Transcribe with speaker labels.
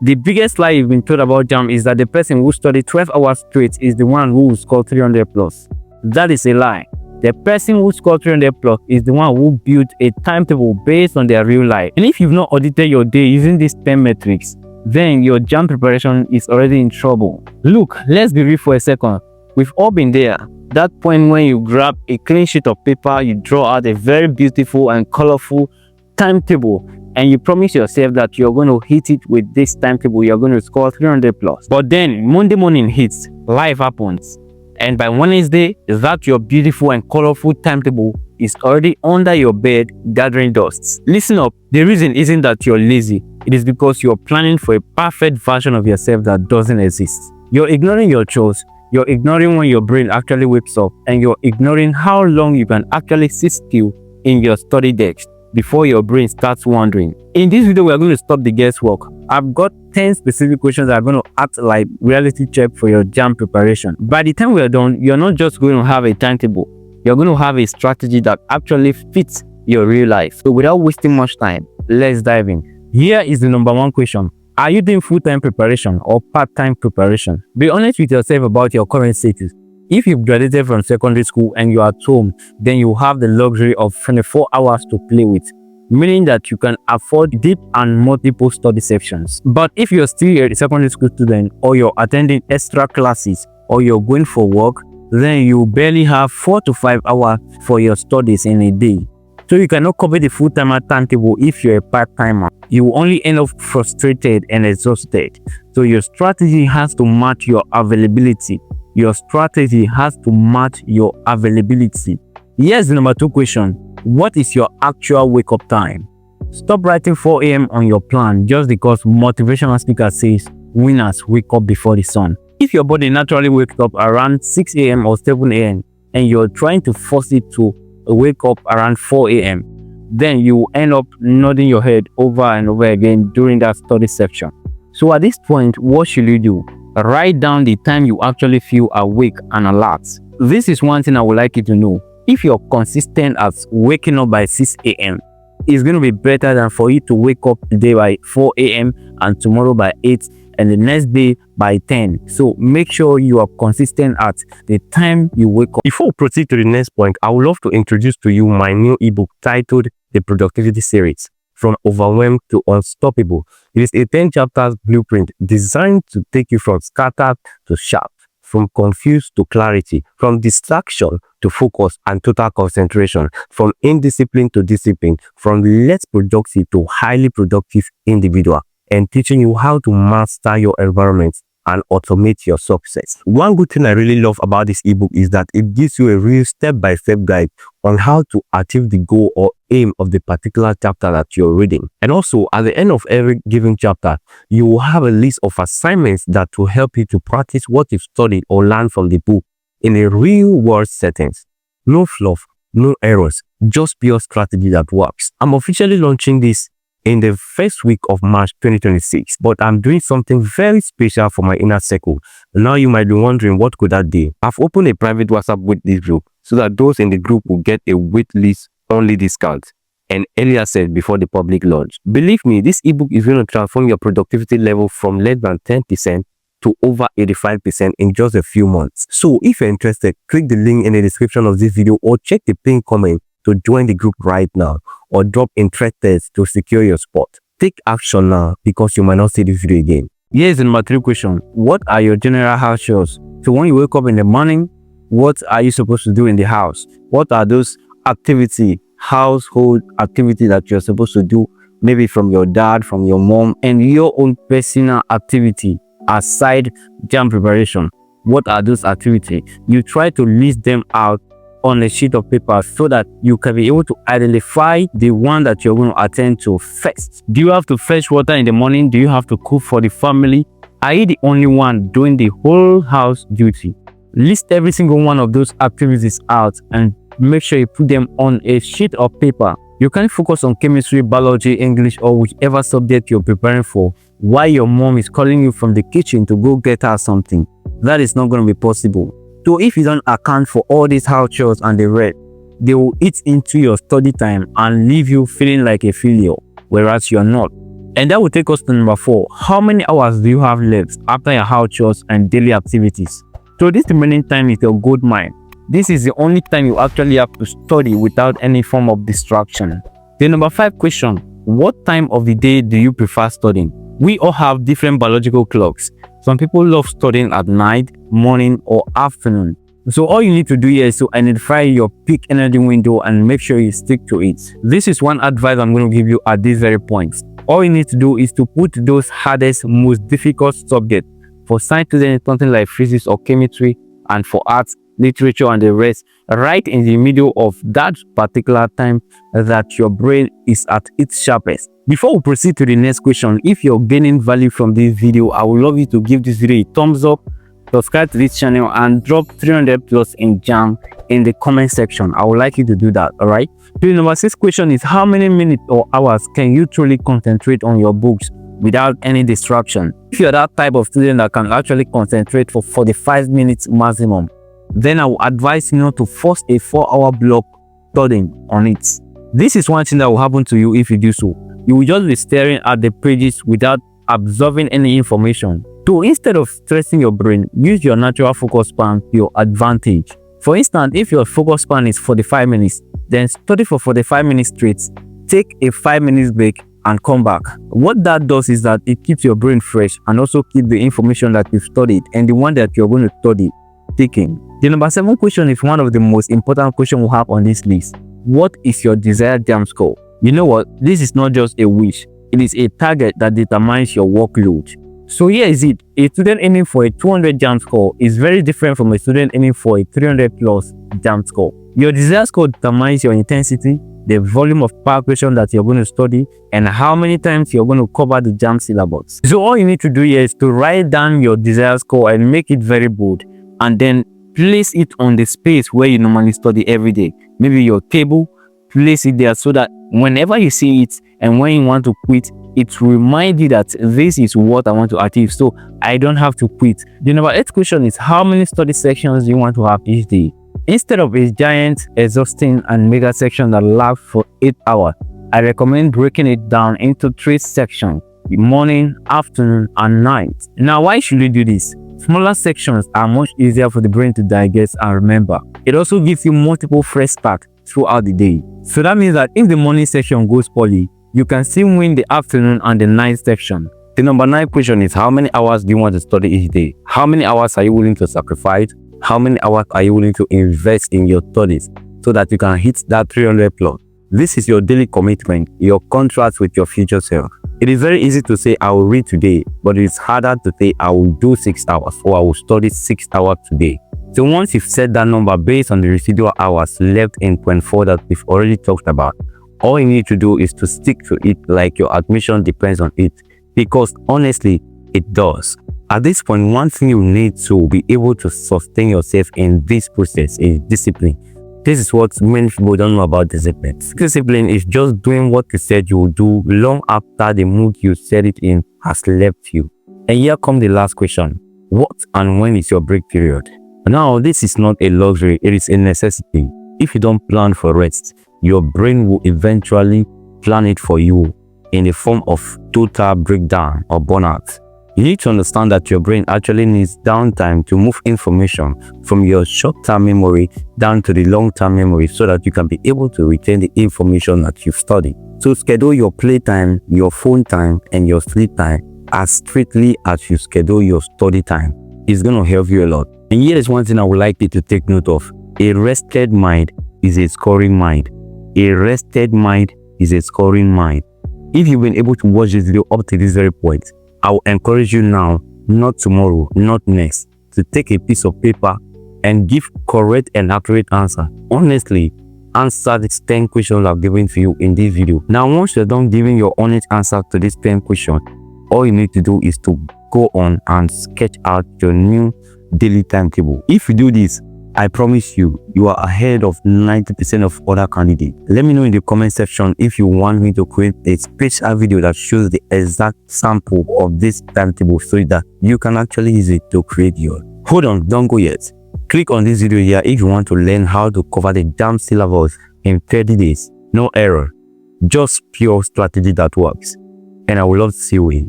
Speaker 1: The biggest lie you've been told about JAMB is that the person who studied 12 hours straight is the one who will score 300 plus. That is a lie. The person who scored 300 plus is the one who built a timetable based on their real life. And if you've not audited your day using these 10 metrics, then your JAMB preparation is already in trouble. Look, let's be real for a second. We've all been there. That point when you grab a clean sheet of paper, you draw out a very beautiful and colorful timetable, and you promise yourself that you're going to hit it with this timetable, you're going to score 300 plus. But then Monday morning hits, life happens. And by Wednesday, that your beautiful and colorful timetable is already under your bed gathering dust. Listen up, the reason isn't that you're lazy. It is because you're planning for a perfect version of yourself that doesn't exist. You're ignoring your chores, you're ignoring when your brain actually wakes up, and you're ignoring how long you can actually sit still in your study desk before your brain starts wandering. In this video, we are going to stop the guesswork. I've got 10 specific questions that are going to act like reality check for your JAMB preparation. By the time we are done, you're not just going to have a timetable, you're going to have a strategy that actually fits your real life. So without wasting much time, let's dive in. Here is the number one question. Are you doing full-time preparation or part-time preparation? Be honest with yourself about your current status. If you've graduated from secondary school and you're at home, then you have the luxury of 24 hours to play with, meaning that you can afford deep and multiple study sections. But if you're still a secondary school student, or you're attending extra classes, or you're going for work, then you barely have 4 to 5 hours for your studies in a day. So you cannot cover the full-timer timetable if you're a part-timer. You will only end up frustrated and exhausted. So your strategy has to match your availability. Your strategy has to match your availability. Here's the number two question. What is your actual wake-up time? Stop writing 4 a.m. on your plan just because motivational speaker says winners wake up before the sun. If your body naturally wakes up around 6 a.m. or 7 a.m. and you're trying to force it to wake up around 4 a.m., then you end up nodding your head over and over again during that study section. So at this point, what should you do? Write down the time you actually feel awake and alert. This is one thing I would like you to know. If you're consistent at waking up by 6 a.m., it's going to be better than for you to wake up today by 4 a.m. and tomorrow by 8 and the next day by 10. So make sure you are consistent at the time you wake up.
Speaker 2: Before we proceed to the next point, I would love to introduce to you my new ebook titled The Productivity Series, From Overwhelmed to Unstoppable. It is a 10 chapters blueprint designed to take you from scattered to sharp, from confused to clarity, from distraction to focus and total concentration, from indiscipline to discipline, from less productive to highly productive individual, and teaching you how to master your environment and automate your success. One good thing I really love about this ebook is that it gives you a real step-by-step guide on how to achieve the goal or aim of the particular chapter that you're reading. And also, at the end of every given chapter, you will have a list of assignments that will help you to practice what you've studied or learned from the book in a real-world settings. No fluff, no errors, just pure strategy that works. I'm officially launching this in the first week of March 2026, but I'm doing something very special for my inner circle. Now you might be wondering, what could that be? I've opened a private WhatsApp with this group so that those in the group will get a waitlist only discount and early access before the public launch. Believe me, this ebook is going to transform your productivity level from less than 10% to over 85% in just a few months. So if you're interested, click the link in the description of this video or check the pinned comment to join the group right now, or drop interested to secure your spot. Take action now because you might not see this video again.
Speaker 1: Here's the number three question. What are your general house chores? So when you wake up in the morning, what are you supposed to do in the house? What are those household activities that you're supposed to do, maybe from your dad, from your mom, and your own personal activity aside JAMB preparation? What are those activities? You try to list them out on a sheet of paper so that you can be able to identify the one that you're going to attend to first. Do you have to fetch water in the morning? Do you have to cook for the family? Are you the only one doing the whole house duty? List every single one of those activities out and make sure you put them on a sheet of paper. You can focus on chemistry, biology, English, or whichever subject you're preparing for while your mom is calling you from the kitchen to go get her something. That is not going to be possible. So if you don't account for all these house chores and the rest, they will eat into your study time and leave you feeling like a failure, whereas you're not. And that will take us to number 4. How many hours do you have left after your house chores and daily activities? So this remaining time is your gold mine. This is the only time you actually have to study without any form of distraction. The number 5 question, what time of the day do you prefer studying? We all have different biological clocks. Some people love studying at night, morning, or afternoon. So all you need to do here is to identify your peak energy window and make sure you stick to it. This is one advice I'm going to give you at this very point. All you need to do is to put those hardest, most difficult subjects. For science students, something like physics or chemistry, and for arts, literature, and the rest, right in the middle of that particular time that your brain is at its sharpest. Before we proceed to the next question, if you're gaining value from this video, I would love you to give this video a thumbs up, subscribe to this channel, and drop 300 plus in JAMB in the comment section. I would like you to do that. All right. The number 6 question is, how many minutes or hours can you truly concentrate on your books without any distraction? If you're that type of student that can actually concentrate for 45 minutes maximum, then I will advise you not to force a 4-hour block studying on it. This is one thing that will happen to you if you do so. You will just be staring at the pages without absorbing any information. So instead of stressing your brain, use your natural focus span to your advantage. For instance, if your focus span is 45 minutes, then study for 45 minutes straight, take a 5 minutes break, and come back. What that does is that it keeps your brain fresh and also keep the information that you've studied and the one that you're going to study taking. The number 7 question is one of the most important questions we have on this list. What is your desired JAMB score? You know what? This is not just a wish. It is a target that determines your workload. So here is it. A student aiming for a 200 JAMB score is very different from a student aiming for a 300 plus JAMB score. Your desired score determines your intensity, the volume of power question that you're going to study, and how many times you're going to cover the JAMB syllabus. So all you need to do here is to write down your desired score and make it very bold, and then place it on the space where you normally study every day. Maybe your table, place it there so that whenever you see it and when you want to quit, it will remind you that this is what I want to achieve, so I don't have to quit. The number 8 question is, how many study sections do you want to have each day? Instead of a giant, exhausting, and mega section that lasts for 8 hours, I recommend breaking it down into 3 sections: morning, afternoon, and night. Now, why should we do this? Smaller sections are much easier for the brain to digest and remember. It also gives you multiple fresh starts throughout the day. So that means that if the morning section goes poorly, you can still win the afternoon and the night section. The number 9 question is, how many hours do you want to study each day? How many hours are you willing to sacrifice? How many hours are you willing to invest in your studies so that you can hit that 300 plus? This is your daily commitment, your contract with your future self. It is very easy to say I will read today, but it is harder to say I will do 6 hours or I will study 6 hours today. So once you've set that number based on the residual hours left in point 4 that we've already talked about, all you need to do is to stick to it like your admission depends on it, because honestly, it does. At this point, one thing you need to be able to sustain yourself in this process is discipline. This is what many people don't know about discipline. Discipline is just doing what you said you will do long after the mood you said it in has left you. And here comes the last question. What and when is your break period? Now, this is not a luxury, it is a necessity. If you don't plan for rest, your brain will eventually plan it for you in the form of total breakdown or burnout. You need to understand that your brain actually needs downtime to move information from your short-term memory down to the long-term memory so that you can be able to retain the information that you've studied. So schedule your playtime, your phone time, and your sleep time as strictly as you schedule your study time. It's going to help you a lot. And here is one thing I would like you to take note of. A rested mind is a scoring mind. A rested mind is a scoring mind. If you've been able to watch this video up to this very point, I will encourage you now, not tomorrow, not next, to take a piece of paper and give correct and accurate answer. Honestly, answer these 10 questions I've given to you in this video. Now, once you're done giving your honest answer to these 10 questions, all you need to do is to go on and sketch out your new daily timetable. If you do this, I promise you, you are ahead of 90% of other candidates. Let me know in the comment section if you want me to create a special video that shows the exact sample of this timetable so that you can actually use it to create yours. Hold on, don't go yet. Click on this video here if you want to learn how to cover the JAMB syllabus in 30 days. No error, just pure strategy that works.
Speaker 2: and I would love to see you in.